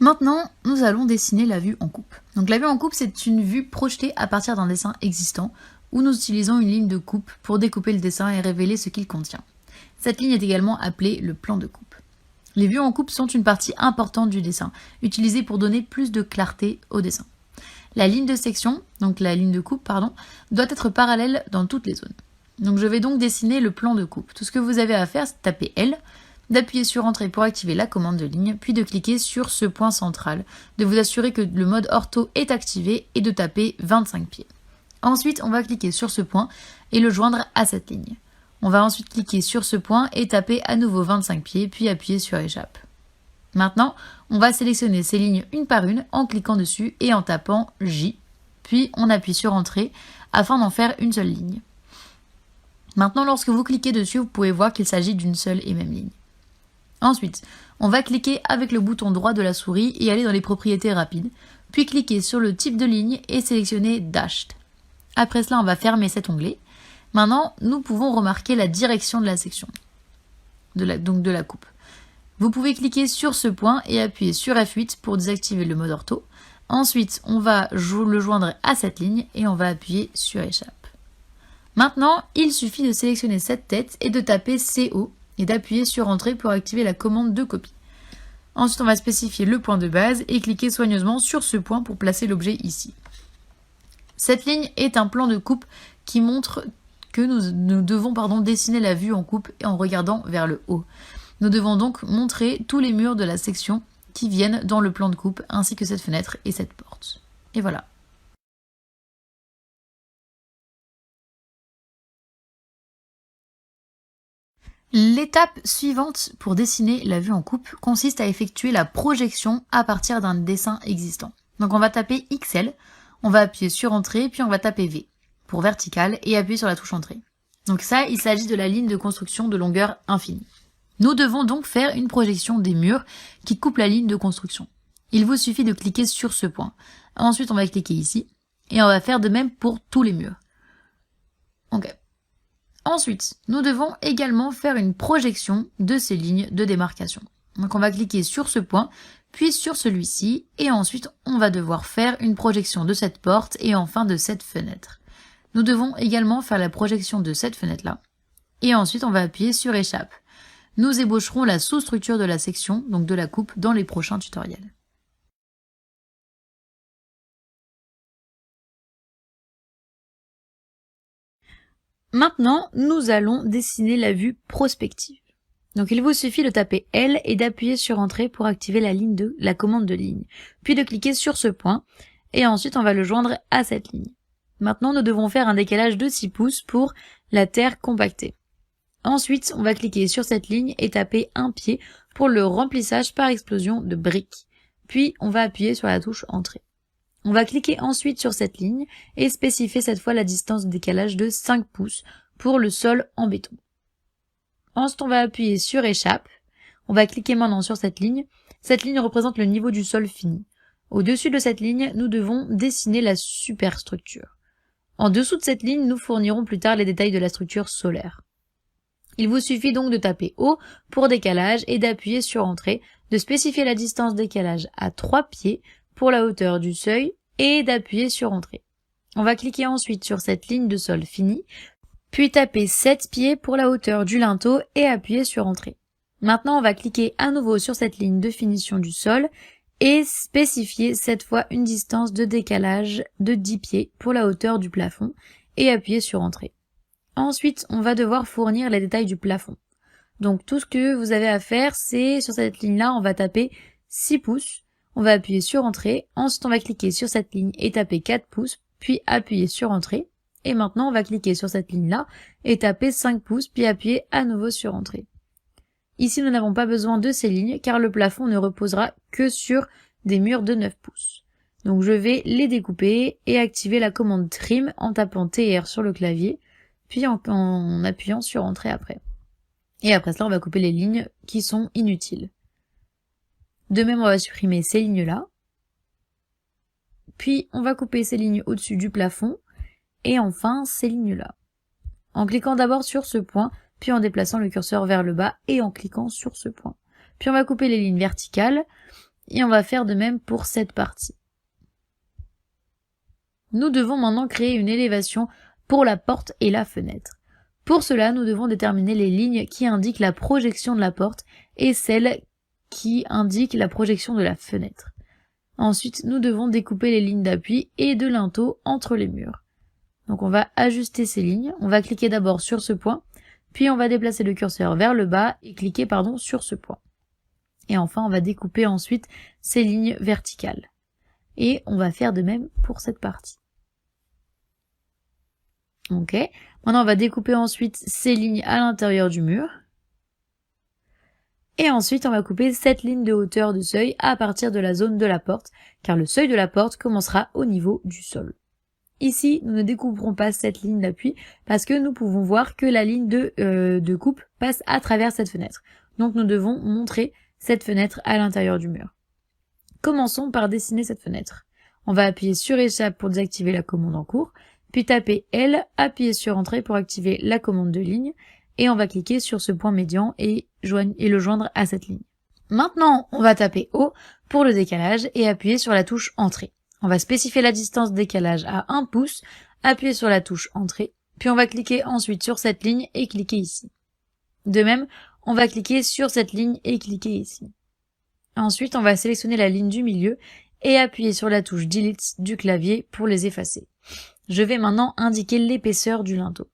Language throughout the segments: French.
Maintenant, nous allons dessiner la vue en coupe. Donc la vue en coupe, c'est une vue projetée à partir d'un dessin existant, où nous utilisons une ligne de coupe pour découper le dessin et révéler ce qu'il contient. Cette ligne est également appelée le plan de coupe. Les vues en coupe sont une partie importante du dessin, utilisée pour donner plus de clarté au dessin. La ligne de section, donc la ligne de coupe, doit être parallèle dans toutes les zones. Donc je vais donc dessiner le plan de coupe. Tout ce que vous avez à faire, c'est de taper L, d'appuyer sur Entrée pour activer la commande de ligne, puis de cliquer sur ce point central, de vous assurer que le mode ortho est activé et de taper 25 pieds. Ensuite, on va cliquer sur ce point et le joindre à cette ligne. On va ensuite cliquer sur ce point et taper à nouveau 25 pieds, puis appuyer sur Échappe. Maintenant, on va sélectionner ces lignes une par une en cliquant dessus et en tapant J, puis on appuie sur Entrée afin d'en faire une seule ligne. Maintenant, lorsque vous cliquez dessus, vous pouvez voir qu'il s'agit d'une seule et même ligne. Ensuite, on va cliquer avec le bouton droit de la souris et aller dans les propriétés rapides, puis cliquer sur le type de ligne et sélectionner Dashed. Après cela, on va fermer cet onglet. Maintenant, nous pouvons remarquer la direction de la section, donc de la coupe. Vous pouvez cliquer sur ce point et appuyer sur F8 pour désactiver le mode ortho. Ensuite, on va le joindre à cette ligne et on va appuyer sur Échappe. Maintenant, il suffit de sélectionner cette tête et de taper CO et d'appuyer sur Entrée pour activer la commande de copie. Ensuite, on va spécifier le point de base et cliquer soigneusement sur ce point pour placer l'objet ici. Cette ligne est un plan de coupe qui montre que nous devons dessiner la vue en coupe et en regardant vers le haut. Nous devons donc montrer tous les murs de la section qui viennent dans le plan de coupe, ainsi que cette fenêtre et cette porte. Et voilà. L'étape suivante pour dessiner la vue en coupe consiste à effectuer la projection à partir d'un dessin existant. Donc on va taper XL, on va appuyer sur Entrée, puis on va taper V pour vertical et appuyer sur la touche Entrée. Donc ça, il s'agit de la ligne de construction de longueur infinie. Nous devons donc faire une projection des murs qui coupent la ligne de construction. Il vous suffit de cliquer sur ce point. Ensuite, on va cliquer ici et on va faire de même pour tous les murs. Ok. Ensuite, nous devons également faire une projection de ces lignes de démarcation. Donc on va cliquer sur ce point, puis sur celui-ci, et ensuite on va devoir faire une projection de cette porte et enfin de cette fenêtre. Nous devons également faire la projection de cette fenêtre-là, et ensuite on va appuyer sur Échappe. Nous ébaucherons la sous-structure de la section, donc de la coupe, dans les prochains tutoriels. Maintenant, nous allons dessiner la vue prospective. Donc il vous suffit de taper L et d'appuyer sur Entrée pour activer la commande de ligne, puis de cliquer sur ce point, et ensuite on va le joindre à cette ligne. Maintenant, nous devons faire un décalage de 6 pouces pour la terre compactée. Ensuite, on va cliquer sur cette ligne et taper un pied pour le remplissage par explosion de briques. Puis, on va appuyer sur la touche Entrée. On va cliquer ensuite sur cette ligne et spécifier cette fois la distance de décalage de 5 pouces pour le sol en béton. Ensuite, on va appuyer sur Échappe. On va cliquer maintenant sur cette ligne. Cette ligne représente le niveau du sol fini. Au-dessus de cette ligne, nous devons dessiner la superstructure. En dessous de cette ligne, nous fournirons plus tard les détails de la structure solaire. Il vous suffit donc de taper O pour décalage et d'appuyer sur Entrée, de spécifier la distance décalage à 3 pieds pour la hauteur du seuil et d'appuyer sur Entrée. On va cliquer ensuite sur cette ligne de sol finie, puis taper 7 pieds pour la hauteur du linteau et appuyer sur Entrée. Maintenant, on va cliquer à nouveau sur cette ligne de finition du sol et spécifier cette fois une distance de décalage de 10 pieds pour la hauteur du plafond et appuyer sur Entrée. Ensuite, on va devoir fournir les détails du plafond. Donc tout ce que vous avez à faire, c'est sur cette ligne-là, on va taper 6 pouces, on va appuyer sur Entrée, ensuite on va cliquer sur cette ligne et taper 4 pouces, puis appuyer sur Entrée. Et maintenant, on va cliquer sur cette ligne-là et taper 5 pouces, puis appuyer à nouveau sur Entrée. Ici, nous n'avons pas besoin de ces lignes, car le plafond ne reposera que sur des murs de 9 pouces. Donc je vais les découper et activer la commande Trim en tapant TR sur le clavier, puis en appuyant sur Entrée après. Et après cela, on va couper les lignes qui sont inutiles. De même, on va supprimer ces lignes-là. Puis, on va couper ces lignes au-dessus du plafond. Et enfin, ces lignes-là. En cliquant d'abord sur ce point, puis en déplaçant le curseur vers le bas et en cliquant sur ce point. Puis on va couper les lignes verticales. et on va faire de même pour cette partie. Nous devons maintenant créer une élévation pour la porte et la fenêtre. Pour cela, nous devons déterminer les lignes qui indiquent la projection de la porte et celles qui indiquent la projection de la fenêtre. Ensuite, nous devons découper les lignes d'appui et de linteau entre les murs. Donc on va ajuster ces lignes, on va cliquer d'abord sur ce point, puis on va déplacer le curseur vers le bas et cliquer sur ce point. Et enfin, on va découper ensuite ces lignes verticales. Et on va faire de même pour cette partie. Ok, maintenant on va découper ensuite ces lignes à l'intérieur du mur. Et ensuite on va couper cette ligne de hauteur de seuil à partir de la zone de la porte, car le seuil de la porte commencera au niveau du sol. Ici, nous ne découperons pas cette ligne d'appui parce que nous pouvons voir que la ligne de coupe passe à travers cette fenêtre. Donc nous devons montrer cette fenêtre à l'intérieur du mur. Commençons par dessiner cette fenêtre. On va appuyer sur Échappe pour désactiver la commande en cours, puis taper L, appuyer sur Entrée pour activer la commande de ligne, et on va cliquer sur ce point médian et le joindre à cette ligne. Maintenant, on va taper O pour le décalage et appuyer sur la touche Entrée. On va spécifier la distance de décalage à 1 pouce, appuyer sur la touche Entrée, puis on va cliquer ensuite sur cette ligne et cliquer ici. De même, on va cliquer sur cette ligne et cliquer ici. Ensuite, on va sélectionner la ligne du milieu et appuyer sur la touche Delete du clavier pour les effacer. Je vais maintenant indiquer l'épaisseur du linteau.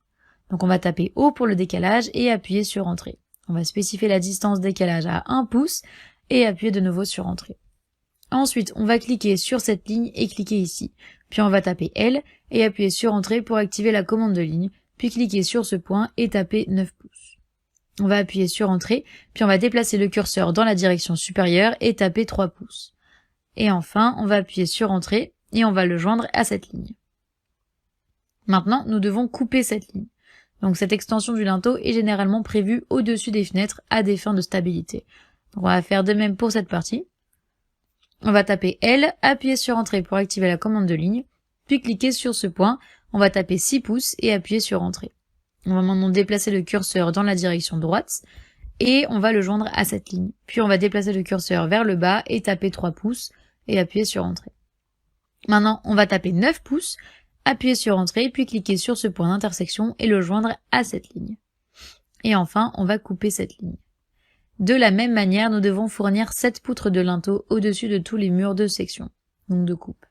Donc on va taper O pour le décalage et appuyer sur Entrée. On va spécifier la distance décalage à 1 pouce et appuyer de nouveau sur Entrée. Ensuite, on va cliquer sur cette ligne et cliquer ici. Puis on va taper L et appuyer sur Entrée pour activer la commande de ligne, puis cliquer sur ce point et taper 9 pouces. On va appuyer sur Entrée, puis on va déplacer le curseur dans la direction supérieure et taper 3 pouces. Et enfin, on va appuyer sur Entrée et on va le joindre à cette ligne. Maintenant, nous devons couper cette ligne. Donc cette extension du linteau est généralement prévue au-dessus des fenêtres à des fins de stabilité. Donc on va faire de même pour cette partie. On va taper L, appuyer sur Entrée pour activer la commande de ligne, puis cliquer sur ce point, on va taper 6 pouces et appuyer sur Entrée. On va maintenant déplacer le curseur dans la direction droite et on va le joindre à cette ligne. Puis on va déplacer le curseur vers le bas et taper 3 pouces et appuyer sur Entrée. Maintenant, on va taper 9 pouces, appuyer sur Entrée, puis cliquer sur ce point d'intersection et le joindre à cette ligne. Et enfin, on va couper cette ligne. De la même manière, nous devons fournir 7 poutres de linteau au-dessus de tous les murs de section, donc de coupe.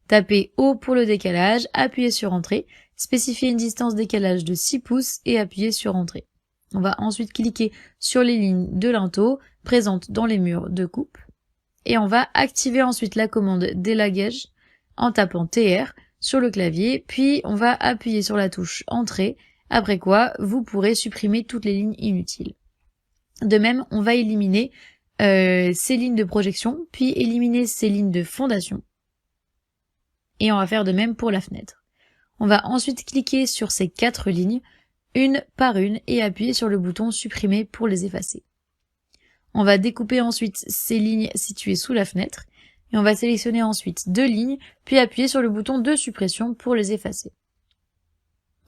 Tapez O pour le décalage, appuyez sur Entrée, spécifiez une distance décalage de 6 pouces et appuyez sur Entrée. On va ensuite cliquer sur les lignes de linteau présentes dans les murs de coupe. Et on va activer ensuite la commande d'élagage en tapant TR sur le clavier, puis on va appuyer sur la touche Entrée, après quoi vous pourrez supprimer toutes les lignes inutiles. De même, on va éliminer ces lignes de projection, puis éliminer ces lignes de fondation. Et on va faire de même pour la fenêtre. On va ensuite cliquer sur ces 4 lignes, une par une, et appuyer sur le bouton Supprimer pour les effacer. On va découper ensuite ces lignes situées sous la fenêtre, et on va sélectionner ensuite 2 lignes, puis appuyer sur le bouton de suppression pour les effacer.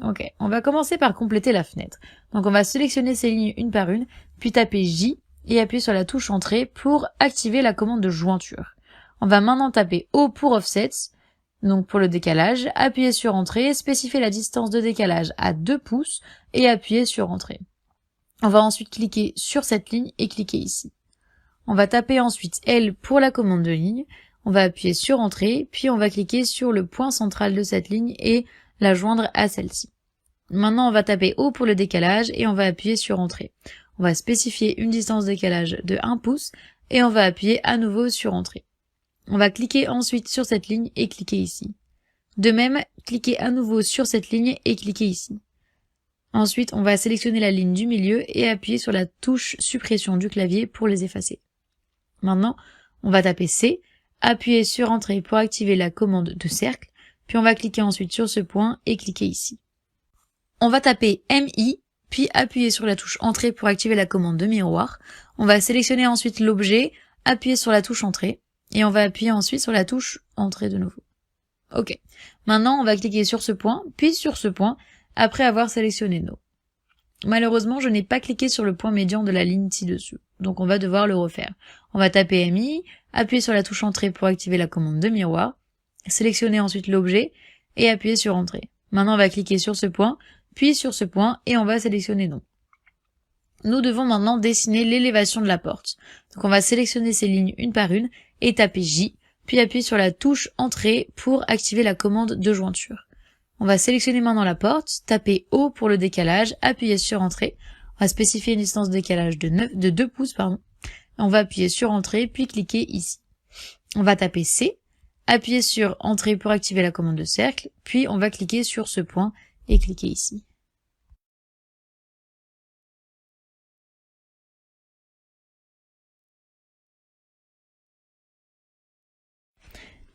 Ok, on va commencer par compléter la fenêtre. Donc on va sélectionner ces lignes une par une, puis taper J et appuyer sur la touche Entrée pour activer la commande de jointure. On va maintenant taper O pour Offset, donc pour le décalage, appuyer sur Entrée, spécifier la distance de décalage à 2 pouces et appuyer sur Entrée. On va ensuite cliquer sur cette ligne et cliquer ici. On va taper ensuite L pour la commande de ligne, on va appuyer sur Entrée, puis on va cliquer sur le point central de cette ligne et la joindre à celle-ci. Maintenant, on va taper O pour le décalage et on va appuyer sur Entrée. On va spécifier une distance de décalage de 1 pouce et on va appuyer à nouveau sur Entrée. On va cliquer ensuite sur cette ligne et cliquer ici. De même, cliquez à nouveau sur cette ligne et cliquez ici. Ensuite, on va sélectionner la ligne du milieu et appuyer sur la touche suppression du clavier pour les effacer. Maintenant, on va taper C, appuyer sur Entrée pour activer la commande de cercle, puis on va cliquer ensuite sur ce point et cliquer ici. On va taper MI, puis appuyer sur la touche Entrée pour activer la commande de miroir. On va sélectionner ensuite l'objet, appuyer sur la touche Entrée, et on va appuyer ensuite sur la touche Entrée de nouveau. Ok. Maintenant, on va cliquer sur ce point, puis sur ce point, après avoir sélectionné No. Malheureusement, je n'ai pas cliqué sur le point médian de la ligne ci-dessus, donc on va devoir le refaire. On va taper MI, appuyer sur la touche entrée pour activer la commande de miroir, sélectionner ensuite l'objet et appuyer sur entrée. Maintenant on va cliquer sur ce point, puis sur ce point et on va sélectionner non. Nous devons maintenant dessiner l'élévation de la porte. Donc on va sélectionner ces lignes une par une et taper J, puis appuyer sur la touche entrée pour activer la commande de jointure. On va sélectionner maintenant la porte, taper O pour le décalage, appuyer sur entrée. On va spécifier une distance de décalage de 2 pouces. On va appuyer sur entrée, puis cliquer ici. On va taper C, appuyer sur entrée pour activer la commande de cercle, puis on va cliquer sur ce point et cliquer ici.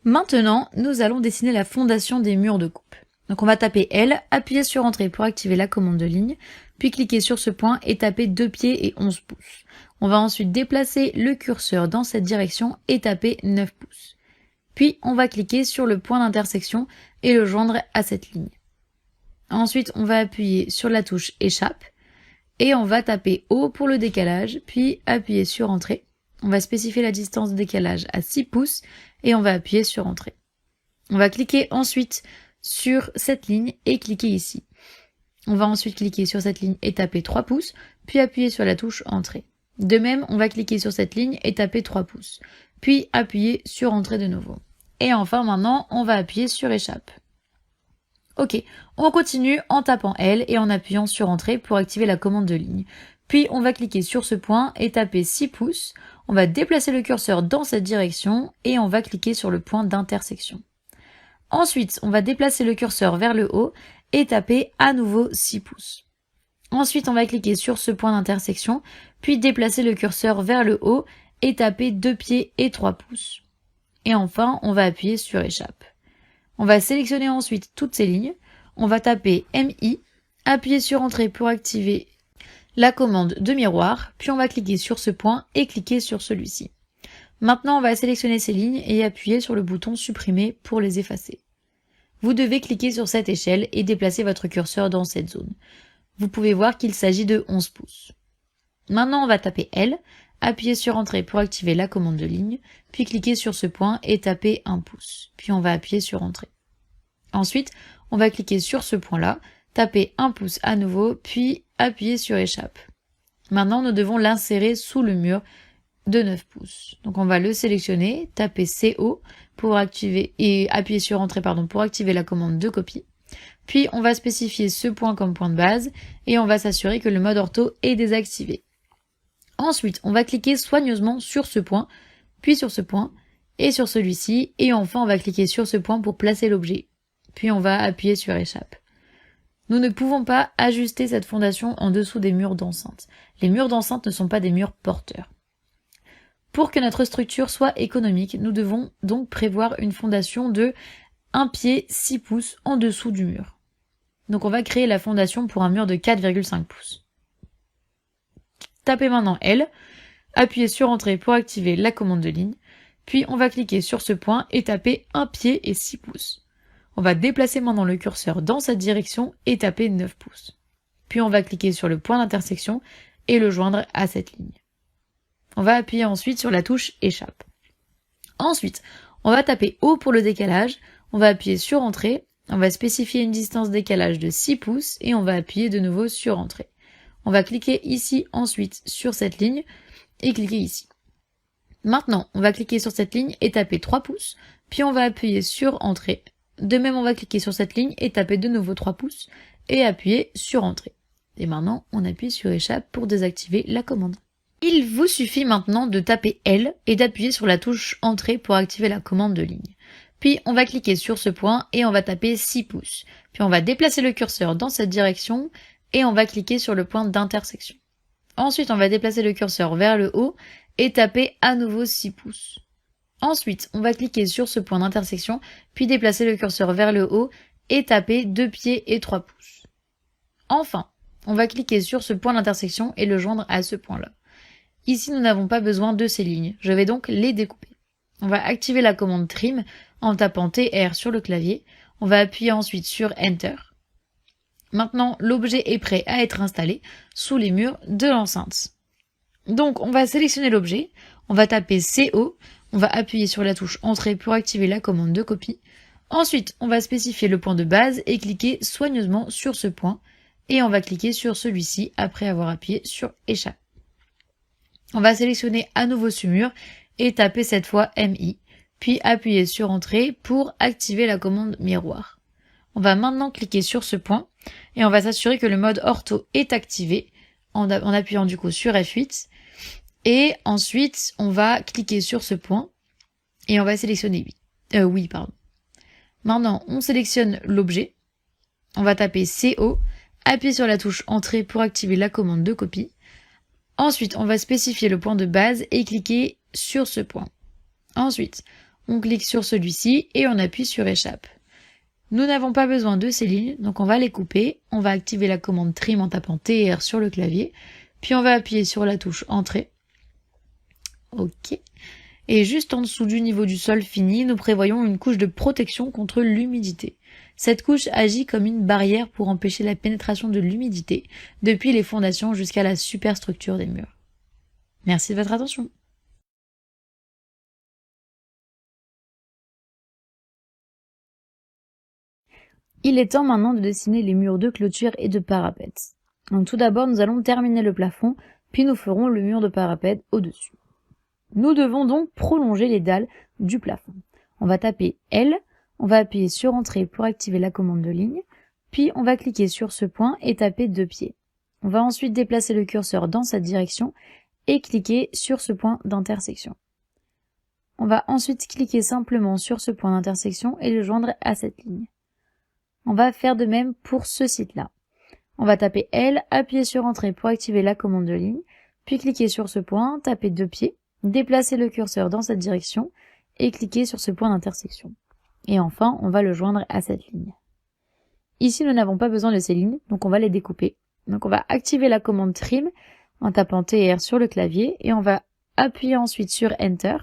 Maintenant, nous allons dessiner la fondation des murs de coupe. Donc on va taper L, appuyer sur entrée pour activer la commande de ligne, puis cliquer sur ce point et taper 2 pieds et 11 pouces. On va ensuite déplacer le curseur dans cette direction et taper 9 pouces. Puis on va cliquer sur le point d'intersection et le joindre à cette ligne. Ensuite on va appuyer sur la touche échappe et on va taper O pour le décalage, puis appuyer sur entrée. On va spécifier la distance de décalage à 6 pouces et on va appuyer sur entrée. On va cliquer ensuite sur cette ligne et cliquer ici. On va ensuite cliquer sur cette ligne et taper 3 pouces, puis appuyer sur la touche entrée. De même, on va cliquer sur cette ligne et taper 3 pouces, puis appuyer sur entrée de nouveau. Et enfin maintenant, on va appuyer sur échappe. Ok, on continue en tapant L et en appuyant sur entrée pour activer la commande de ligne. Puis on va cliquer sur ce point et taper 6 pouces. On va déplacer le curseur dans cette direction et on va cliquer sur le point d'intersection. Ensuite, on va déplacer le curseur vers le haut et taper à nouveau 6 pouces. Ensuite, on va cliquer sur ce point d'intersection, puis déplacer le curseur vers le haut et taper 2 pieds et 3 pouces. Et enfin, on va appuyer sur échappe. On va sélectionner ensuite toutes ces lignes. On va taper MI, appuyer sur entrée pour activer la commande de miroir, puis on va cliquer sur ce point et cliquer sur celui-ci. Maintenant, on va sélectionner ces lignes et appuyer sur le bouton supprimer pour les effacer. Vous devez cliquer sur cette échelle et déplacer votre curseur dans cette zone. Vous pouvez voir qu'il s'agit de 11 pouces. Maintenant, on va taper L, appuyer sur entrée pour activer la commande de ligne, puis cliquer sur ce point et taper 1 pouce, puis on va appuyer sur entrée. Ensuite, on va cliquer sur ce point-là, taper 1 pouce à nouveau, puis appuyer sur échappe. Maintenant, nous devons l'insérer sous le mur de 9 pouces. Donc on va le sélectionner, taper CO pour activer et appuyer sur entrée pour activer la commande de copie. Puis on va spécifier ce point comme point de base et on va s'assurer que le mode ortho est désactivé. Ensuite, on va cliquer soigneusement sur ce point, puis sur ce point et sur celui-ci et enfin on va cliquer sur ce point pour placer l'objet. Puis on va appuyer sur échappe. Nous ne pouvons pas ajuster cette fondation en dessous des murs d'enceinte. Les murs d'enceinte ne sont pas des murs porteurs. Pour que notre structure soit économique, nous devons donc prévoir une fondation de 1 pied 6 pouces en dessous du mur. Donc on va créer la fondation pour un mur de 4,5 pouces. Tapez maintenant L, appuyez sur entrée pour activer la commande de ligne, puis on va cliquer sur ce point et taper 1 pied et 6 pouces. On va déplacer maintenant le curseur dans cette direction et taper 9 pouces. Puis on va cliquer sur le point d'intersection et le joindre à cette ligne. On va appuyer ensuite sur la touche échappe. Ensuite, on va taper O pour le décalage, on va appuyer sur entrée, on va spécifier une distance de décalage de 6 pouces et on va appuyer de nouveau sur entrée. On va cliquer ici ensuite sur cette ligne et cliquer ici. Maintenant, on va cliquer sur cette ligne et taper 3 pouces, puis on va appuyer sur entrée. De même, on va cliquer sur cette ligne et taper de nouveau 3 pouces et appuyer sur entrée. Et maintenant, on appuie sur échappe pour désactiver la commande. Il vous suffit maintenant de taper L et d'appuyer sur la touche entrée pour activer la commande de ligne. Puis on va cliquer sur ce point et on va taper 6 pouces. Puis on va déplacer le curseur dans cette direction et on va cliquer sur le point d'intersection. Ensuite, on va déplacer le curseur vers le haut et taper à nouveau 6 pouces. Ensuite, on va cliquer sur ce point d'intersection, puis déplacer le curseur vers le haut et taper 2 pieds et 3 pouces. Enfin, on va cliquer sur ce point d'intersection et le joindre à ce point-là. Ici, nous n'avons pas besoin de ces lignes, je vais donc les découper. On va activer la commande Trim en tapant TR sur le clavier, on va appuyer ensuite sur Enter. Maintenant, l'objet est prêt à être installé sous les murs de l'enceinte. Donc, on va sélectionner l'objet, on va taper CO, On va appuyer sur la touche Entrée pour activer la commande de copie. Ensuite, on va spécifier le point de base et cliquer soigneusement sur ce point. Et on va cliquer sur celui-ci après avoir appuyé sur Échappe. On va sélectionner à nouveau ce mur et taper cette fois MI, puis appuyer sur Entrée pour activer la commande miroir. On va maintenant cliquer sur ce point et on va s'assurer que le mode ortho est activé en appuyant du coup sur F8. Et ensuite, on va cliquer sur ce point et on va sélectionner oui. Maintenant, on sélectionne l'objet. On va taper CO, appuyer sur la touche Entrée pour activer la commande de copie. Ensuite, on va spécifier le point de base et cliquer sur ce point. Ensuite, on clique sur celui-ci et on appuie sur Échappe. Nous n'avons pas besoin de ces lignes, donc on va les couper. On va activer la commande Trim en tapant TR sur le clavier, puis on va appuyer sur la touche Entrée. Ok. Et juste en dessous du niveau du sol fini, nous prévoyons une couche de protection contre l'humidité. Cette couche agit comme une barrière pour empêcher la pénétration de l'humidité depuis les fondations jusqu'à la superstructure des murs. Merci de votre attention. Il est temps maintenant de dessiner les murs de clôture et de parapet. Donc tout d'abord, nous allons terminer le plafond, puis nous ferons le mur de parapet au-dessus. Nous devons donc prolonger les dalles du plafond. On va taper L, on va appuyer sur Entrée pour activer la commande de ligne, puis on va cliquer sur ce point et taper 2 pieds. On va ensuite déplacer le curseur dans cette direction et cliquer sur ce point d'intersection. On va ensuite cliquer simplement sur ce point d'intersection et le joindre à cette ligne. On va faire de même pour ce site-là. On va taper L, appuyer sur Entrée pour activer la commande de ligne, puis cliquer sur ce point, taper 2 pieds, déplacer le curseur dans cette direction et cliquer sur ce point d'intersection. Et enfin, on va le joindre à cette ligne. Ici, nous n'avons pas besoin de ces lignes, donc on va les découper. Donc on va activer la commande Trim en tapant TR sur le clavier et on va appuyer ensuite sur Enter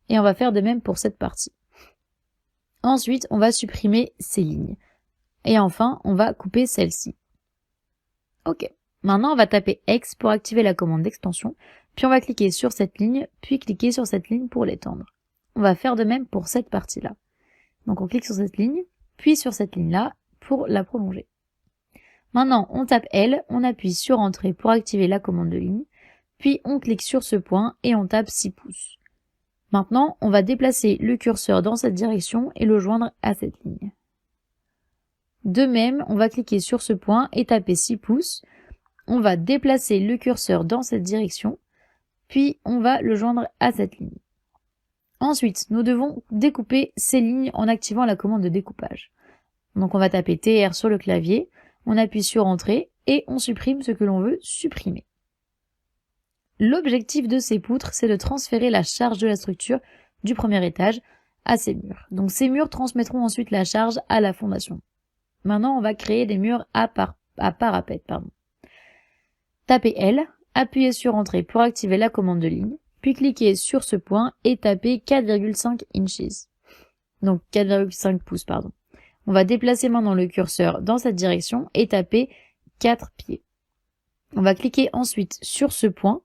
et on va faire de même pour cette partie. Ensuite, on va supprimer ces lignes. Et enfin, on va couper celle-ci. Ok. Maintenant, on va taper X pour activer la commande d'extension, puis on va cliquer sur cette ligne, puis cliquer sur cette ligne pour l'étendre. On va faire de même pour cette partie-là. Donc on clique sur cette ligne, puis sur cette ligne-là pour la prolonger. Maintenant, on tape L, on appuie sur Entrée pour activer la commande de ligne, puis on clique sur ce point et on tape 6 pouces. Maintenant, on va déplacer le curseur dans cette direction et le joindre à cette ligne. De même, on va cliquer sur ce point et taper 6 pouces. On va déplacer le curseur dans cette direction, puis on va le joindre à cette ligne. Ensuite, nous devons découper ces lignes en activant la commande de découpage. Donc on va taper TR sur le clavier, on appuie sur Entrée et on supprime ce que l'on veut supprimer. L'objectif de ces poutres, c'est de transférer la charge de la structure du premier étage à ces murs. Donc ces murs transmettront ensuite la charge à la fondation. Maintenant, on va créer des murs à parapet. Tapez L, appuyez sur Entrée pour activer la commande de ligne, puis cliquez sur ce point et tapez 4,5 inches. Donc 4,5 pouces, pardon. On va déplacer maintenant le curseur dans cette direction et taper 4 pieds. On va cliquer ensuite sur ce point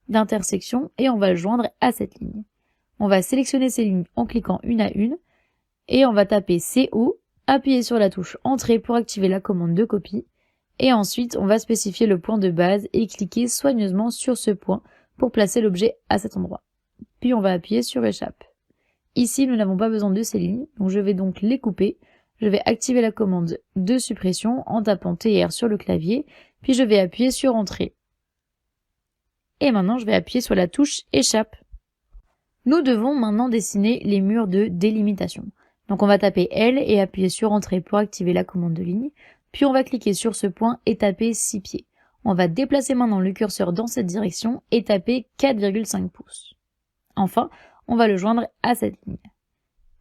d'intersection et on va le joindre à cette ligne. On va sélectionner ces lignes en cliquant une à une et on va taper CO, appuyer sur la touche Entrée pour activer la commande de copie et ensuite on va spécifier le point de base et cliquer soigneusement sur ce point pour placer l'objet à cet endroit. Puis on va appuyer sur Échappe. Ici, nous n'avons pas besoin de ces lignes, donc je vais donc les couper. Je vais activer la commande de suppression en tapant TR sur le clavier, puis je vais appuyer sur Entrée. Et maintenant, je vais appuyer sur la touche Échappe. Nous devons maintenant dessiner les murs de délimitation. Donc on va taper L et appuyer sur Entrée pour activer la commande de ligne, puis on va cliquer sur ce point et taper 6 pieds. On va déplacer maintenant le curseur dans cette direction et taper 4,5 pouces. Enfin, on va le joindre à cette ligne.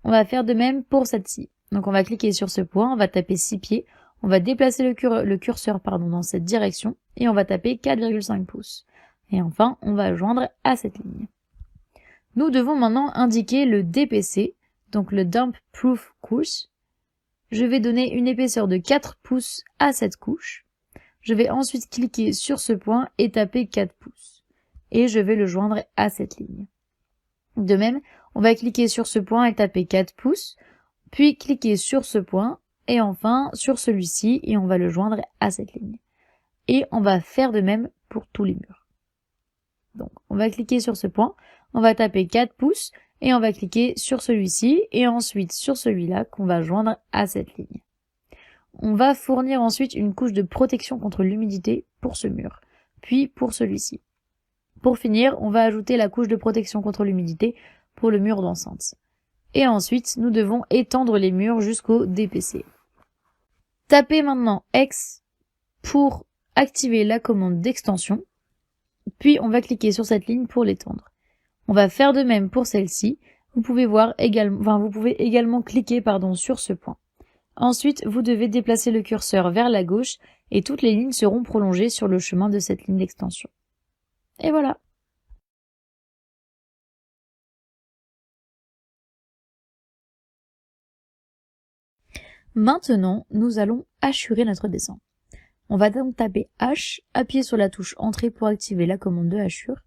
On va faire de même pour celle-ci. Donc on va cliquer sur ce point, on va taper 6 pieds, on va déplacer le curseur dans cette direction et on va taper 4,5 pouces. Et enfin, on va le joindre à cette ligne. Nous devons maintenant indiquer le DPC, donc le Damp Proof Couche. Je vais donner une épaisseur de 4 pouces à cette couche. Je vais ensuite cliquer sur ce point et taper 4 pouces. Et je vais le joindre à cette ligne. De même, On va cliquer sur ce point et taper 4 pouces, puis cliquer sur ce point et enfin sur celui-ci et on va le joindre à cette ligne. Et on va faire de même pour tous les murs. Donc on va cliquer sur ce point, on va taper 4 pouces et on va cliquer sur celui-ci et ensuite sur celui-là qu'on va joindre à cette ligne. On va fournir ensuite une couche de protection contre l'humidité pour ce mur, puis pour celui-ci. Pour finir, on va ajouter la couche de protection contre l'humidité pour le mur d'enceinte. Et ensuite, nous devons étendre les murs jusqu'au DPC. Tapez maintenant X pour activer la commande d'extension, puis on va cliquer sur cette ligne pour l'étendre. On va faire de même pour celle-ci. Vous pouvez également cliquer sur ce point. Ensuite, vous devez déplacer le curseur vers la gauche et toutes les lignes seront prolongées sur le chemin de cette ligne d'extension. Et voilà. Maintenant, nous allons hachurer notre dessin. On va donc taper H, appuyer sur la touche Entrée pour activer la commande de hachure.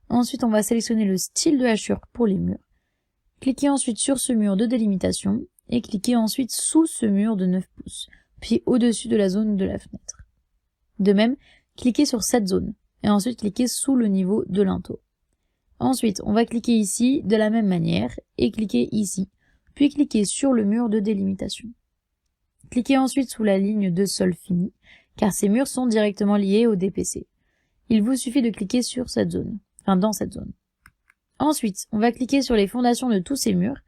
Ensuite, on va sélectionner le style de hachure pour les murs. Cliquez ensuite sur ce mur de délimitation et cliquez ensuite sous ce mur de 9 pouces, puis au-dessus de la zone de la fenêtre. De même, cliquez sur cette zone et ensuite cliquez sous le niveau de linteau. Ensuite, on va cliquer ici de la même manière et cliquer ici, puis cliquez sur le mur de délimitation. Cliquez ensuite sous la ligne de sol fini, car ces murs sont directement liés au DPC. Il vous suffit de cliquer sur cette zone, dans cette zone. Ensuite, on va cliquer sur les fondations de tous ces murs.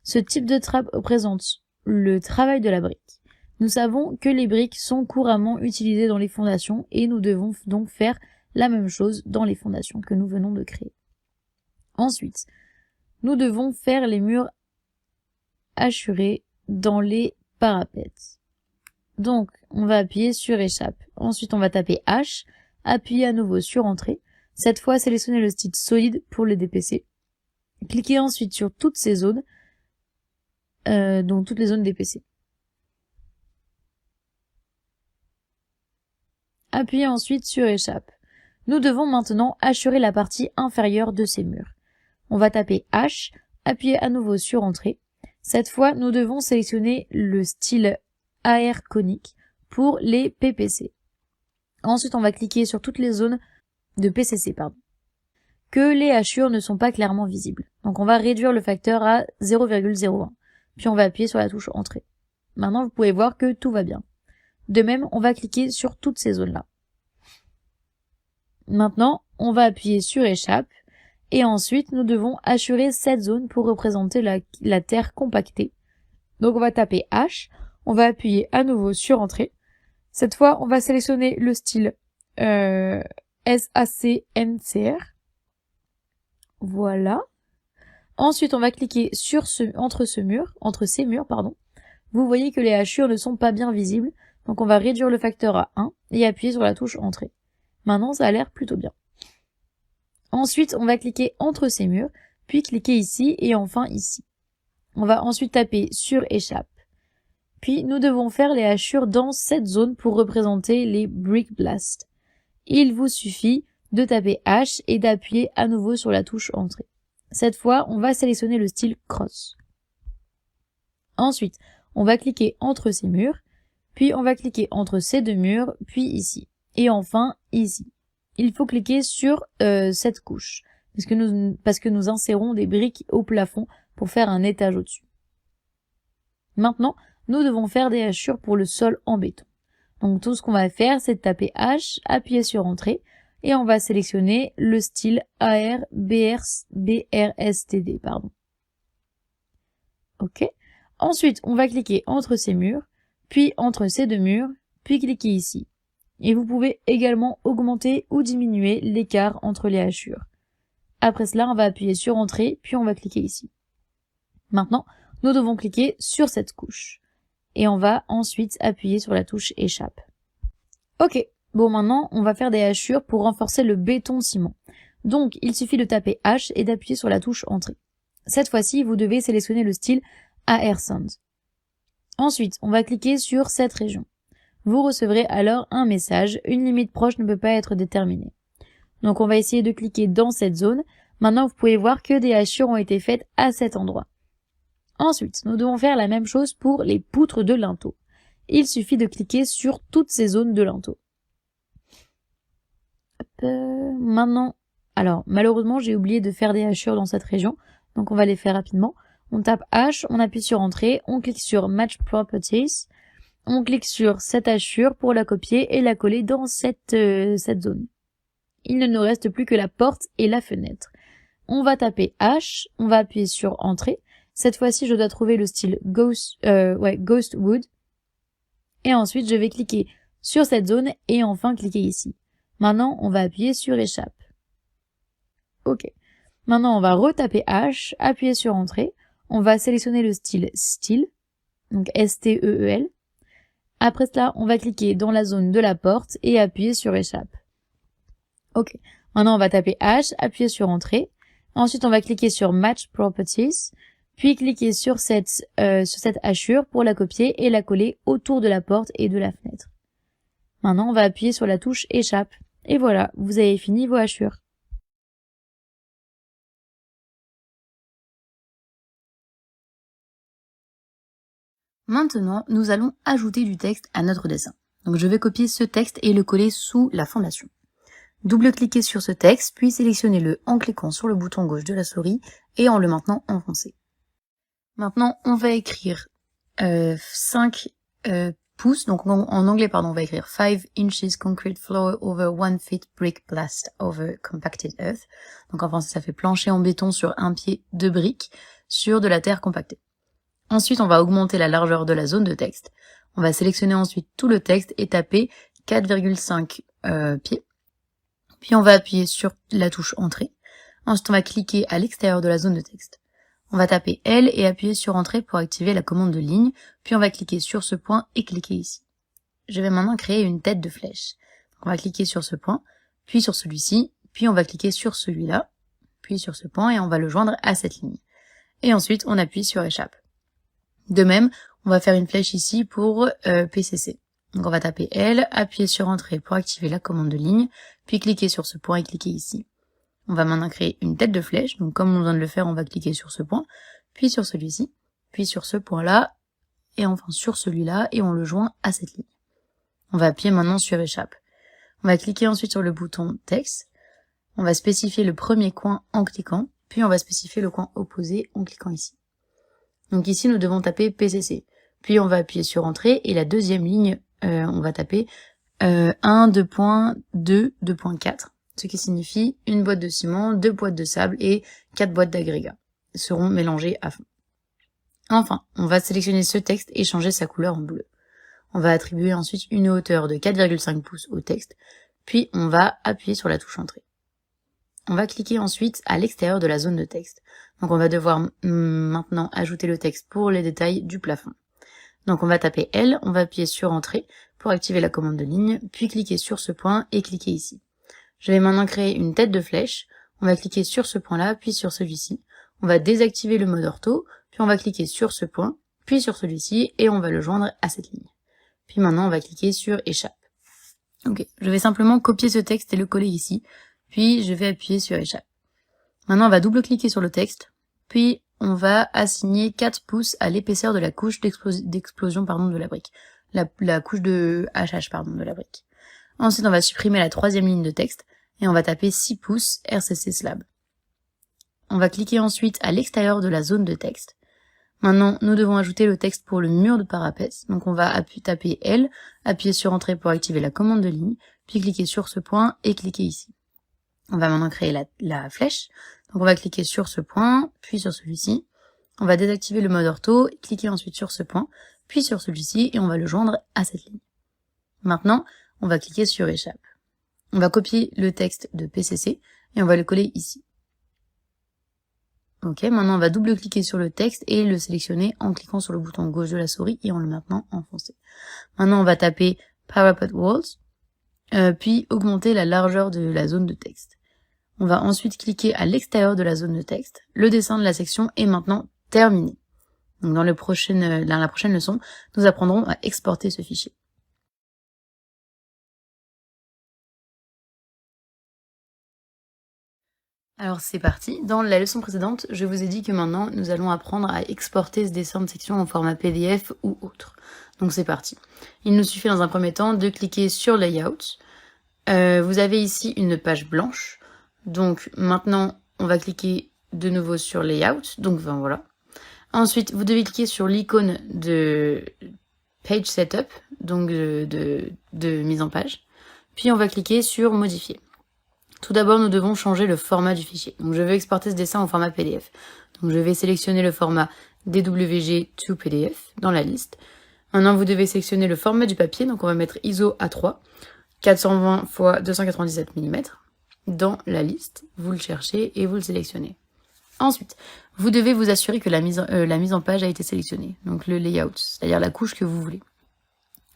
Ce type de trappe représente le travail de la brique. Nous savons que les briques sont couramment utilisées dans les fondations et nous devons donc faire la même chose dans les fondations que nous venons de créer. Ensuite, nous devons faire les murs hachurés dans les parapets. Donc, on va appuyer sur échappe. Ensuite, on va taper H, appuyer à nouveau sur entrée. Cette fois, sélectionnez le style solide pour le DPC. Cliquez ensuite sur toutes ces zones, donc toutes les zones DPC. Appuyez ensuite sur échappe. Nous devons maintenant hachurer la partie inférieure de ces murs. On va taper H, appuyer à nouveau sur entrée. Cette fois, nous devons sélectionner le style AR conique pour les PPC. Ensuite, on va cliquer sur toutes les zones de PCC, que les hachures ne sont pas clairement visibles. Donc on va réduire le facteur à 0,01. Puis on va appuyer sur la touche Entrée. Maintenant, vous pouvez voir que tout va bien. De même, on va cliquer sur toutes ces zones-là. Maintenant, on va appuyer sur Échappe. Et ensuite, nous devons hachurer cette zone pour représenter la terre compactée. Donc on va taper H. On va appuyer à nouveau sur Entrée. Cette fois, on va sélectionner le style SACNCR. Voilà. Ensuite, on va cliquer sur entre ces murs. Vous voyez que les hachures ne sont pas bien visibles. Donc on va réduire le facteur à 1 et appuyer sur la touche Entrée. Maintenant, ça a l'air plutôt bien. Ensuite, on va cliquer entre ces murs, puis cliquer ici et enfin ici. On va ensuite taper sur Échappe. Puis, nous devons faire les hachures dans cette zone pour représenter les Brick Blast. Il vous suffit de taper H et d'appuyer à nouveau sur la touche Entrée. Cette fois, on va sélectionner le style Cross. Ensuite, on va cliquer entre ces murs, puis on va cliquer entre ces deux murs, puis ici. Et enfin, ici. Il faut cliquer sur cette couche, parce que nous insérons des briques au plafond pour faire un étage au-dessus. Maintenant, nous devons faire des hachures pour le sol en béton. Donc tout ce qu'on va faire, c'est de taper H, appuyer sur Entrée, et on va sélectionner le style BRSTD. Ok. Ensuite, on va cliquer entre ces murs, puis entre ces deux murs, puis cliquer ici. Et vous pouvez également augmenter ou diminuer l'écart entre les hachures. Après cela, on va appuyer sur Entrée, puis on va cliquer ici. Maintenant, nous devons cliquer sur cette couche. Et on va ensuite appuyer sur la touche Échappe. Ok, bon maintenant, on va faire des hachures pour renforcer le béton ciment. Donc, il suffit de taper H et d'appuyer sur la touche Entrée. Cette fois-ci, vous devez sélectionner le style AR Sound. Ensuite, on va cliquer sur cette région. Vous recevrez alors un message, une limite proche ne peut pas être déterminée. Donc on va essayer de cliquer dans cette zone. Maintenant, vous pouvez voir que des hachures ont été faites à cet endroit. Ensuite, nous devons faire la même chose pour les poutres de linteau. Il suffit de cliquer sur toutes ces zones de linteau. Maintenant, alors malheureusement j'ai oublié de faire des hachures dans cette région, donc on va les faire rapidement. On tape H, on appuie sur Entrée, on clique sur Match Properties, on clique sur cette hachure pour la copier et la coller dans cette zone. Il ne nous reste plus que la porte et la fenêtre. On va taper H, on va appuyer sur Entrée. Cette fois-ci, je dois trouver le style Ghost Wood. Et ensuite, je vais cliquer sur cette zone et enfin cliquer ici. Maintenant, on va appuyer sur Échappe. Ok. Maintenant, on va retaper H, appuyer sur Entrée. On va sélectionner le style Style, donc S-T-E-E-L. Après cela, on va cliquer dans la zone de la porte et appuyer sur Échappe. Ok. Maintenant, on va taper H, appuyer sur Entrée. Ensuite, on va cliquer sur Match Properties, puis cliquer sur cette hachure pour la copier et la coller autour de la porte et de la fenêtre. Maintenant, on va appuyer sur la touche Échappe. Et voilà, vous avez fini vos hachures. Maintenant, nous allons ajouter du texte à notre dessin. Donc je vais copier ce texte et le coller sous la fondation. Double-cliquez sur ce texte, puis sélectionnez-le en cliquant sur le bouton gauche de la souris et en le maintenant enfoncé. Maintenant, on va écrire 5 pouces, donc en anglais, on va écrire 5 inches concrete floor over 1 feet brick blast over compacted earth. Donc en français, ça fait plancher en béton sur 1 pied de briques sur de la terre compactée. Ensuite, on va augmenter la largeur de la zone de texte. On va sélectionner ensuite tout le texte et taper 4,5 pieds. Puis on va appuyer sur la touche Entrée. Ensuite, on va cliquer à l'extérieur de la zone de texte. On va taper L et appuyer sur Entrée pour activer la commande de ligne. Puis on va cliquer sur ce point et cliquer ici. Je vais maintenant créer une tête de flèche. On va cliquer sur ce point, puis sur celui-ci, puis on va cliquer sur celui-là, puis sur ce point et on va le joindre à cette ligne. Et ensuite, on appuie sur Échappe. De même, on va faire une flèche ici pour PCC. Donc on va taper L, appuyer sur Entrée pour activer la commande de ligne, puis cliquer sur ce point et cliquer ici. On va maintenant créer une tête de flèche, donc comme on vient de le faire, on va cliquer sur ce point, puis sur celui-ci, puis sur ce point-là, et enfin sur celui-là, et on le joint à cette ligne. On va appuyer maintenant sur Échappe. On va cliquer ensuite sur le bouton Texte, on va spécifier le premier coin en cliquant, puis on va spécifier le coin opposé en cliquant ici. Donc ici, nous devons taper PCC. Puis on va appuyer sur Entrée et la deuxième ligne, on va taper 1, 2.2, 2.4, ce qui signifie une boîte de ciment, 2 boîtes de sable et 4 boîtes d'agrégat seront mélangées à fond. Enfin, on va sélectionner ce texte et changer sa couleur en bleu. On va attribuer ensuite une hauteur de 4,5 pouces au texte, puis on va appuyer sur la touche Entrée. On va cliquer ensuite à l'extérieur de la zone de texte. Donc on va devoir maintenant ajouter le texte pour les détails du plafond. Donc on va taper L, on va appuyer sur Entrée pour activer la commande de ligne, puis cliquer sur ce point et cliquer ici. Je vais maintenant créer une tête de flèche, on va cliquer sur ce point-là, puis sur celui-ci. On va désactiver le mode ortho, puis on va cliquer sur ce point, puis sur celui-ci, et on va le joindre à cette ligne. Puis maintenant on va cliquer sur Échappe. Ok, je vais simplement copier ce texte et le coller ici, puis je vais appuyer sur Échappe. Maintenant on va double-cliquer sur le texte, puis on va assigner 4 pouces à l'épaisseur de la couche d'explosion de la brique. La couche de HH de la brique. Ensuite on va supprimer la troisième ligne de texte, et on va taper 6 pouces RCC slab. On va cliquer ensuite à l'extérieur de la zone de texte. Maintenant, nous devons ajouter le texte pour le mur de parapet. Donc on va taper L, appuyer sur Entrée pour activer la commande de ligne, puis cliquer sur ce point et cliquer ici. On va maintenant créer la flèche. Donc on va cliquer sur ce point, puis sur celui-ci. On va désactiver le mode ortho, cliquer ensuite sur ce point, puis sur celui-ci et on va le joindre à cette ligne. Maintenant, on va cliquer sur Échappe. On va copier le texte de PCC et on va le coller ici. Ok, maintenant on va double-cliquer sur le texte et le sélectionner en cliquant sur le bouton gauche de la souris et en le maintenant enfoncé. Maintenant on va taper Parapet Walls, puis augmenter la largeur de la zone de texte. On va ensuite cliquer à l'extérieur de la zone de texte. Le dessin de la section est maintenant terminé. Donc dans la prochaine leçon, nous apprendrons à exporter ce fichier. Alors c'est parti. Dans la leçon précédente, je vous ai dit que maintenant, nous allons apprendre à exporter ce dessin de section en format PDF ou autre. Donc c'est parti. Il nous suffit dans un premier temps de cliquer sur Layout. Vous avez ici une page blanche. Donc maintenant, on va cliquer de nouveau sur Layout. Donc ben, voilà. Ensuite, vous devez cliquer sur l'icône de Page Setup, donc de mise en page. Puis on va cliquer sur Modifier. Tout d'abord, nous devons changer le format du fichier. Donc je vais exporter ce dessin au format PDF. Donc je vais sélectionner le format DWG to PDF dans la liste. Maintenant, vous devez sélectionner le format du papier. Donc on va mettre ISO A3, 420 x 297 mm dans la liste. Vous le cherchez et vous le sélectionnez. Ensuite, vous devez vous assurer que la mise en page a été sélectionnée. Donc le layout, c'est-à-dire la couche que vous voulez.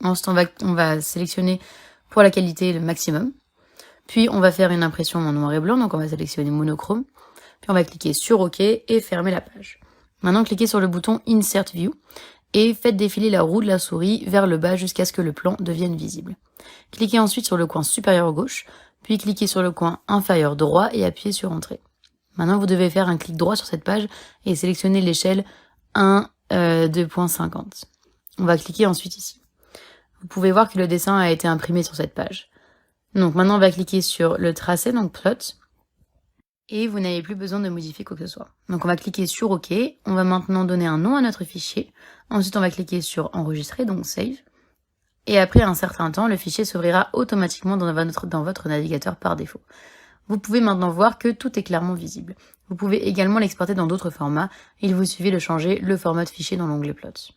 Ensuite, on va sélectionner pour la qualité le maximum. Puis on va faire une impression en noir et blanc, donc on va sélectionner monochrome. Puis on va cliquer sur OK et fermer la page. Maintenant, cliquez sur le bouton Insert View et faites défiler la roue de la souris vers le bas jusqu'à ce que le plan devienne visible. Cliquez ensuite sur le coin supérieur gauche, puis cliquez sur le coin inférieur droit et appuyez sur Entrée. Maintenant, vous devez faire un clic droit sur cette page et sélectionner l'échelle 1 2.50. On va cliquer ensuite ici. Vous pouvez voir que le dessin a été imprimé sur cette page. Donc maintenant, on va cliquer sur le tracé, donc Plot, et vous n'avez plus besoin de modifier quoi que ce soit. Donc on va cliquer sur OK, on va maintenant donner un nom à notre fichier. Ensuite, on va cliquer sur Enregistrer, donc Save. Et après un certain temps, le fichier s'ouvrira automatiquement dans votre navigateur par défaut. Vous pouvez maintenant voir que tout est clairement visible. Vous pouvez également l'exporter dans d'autres formats. Il vous suffit de changer le format de fichier dans l'onglet Plots.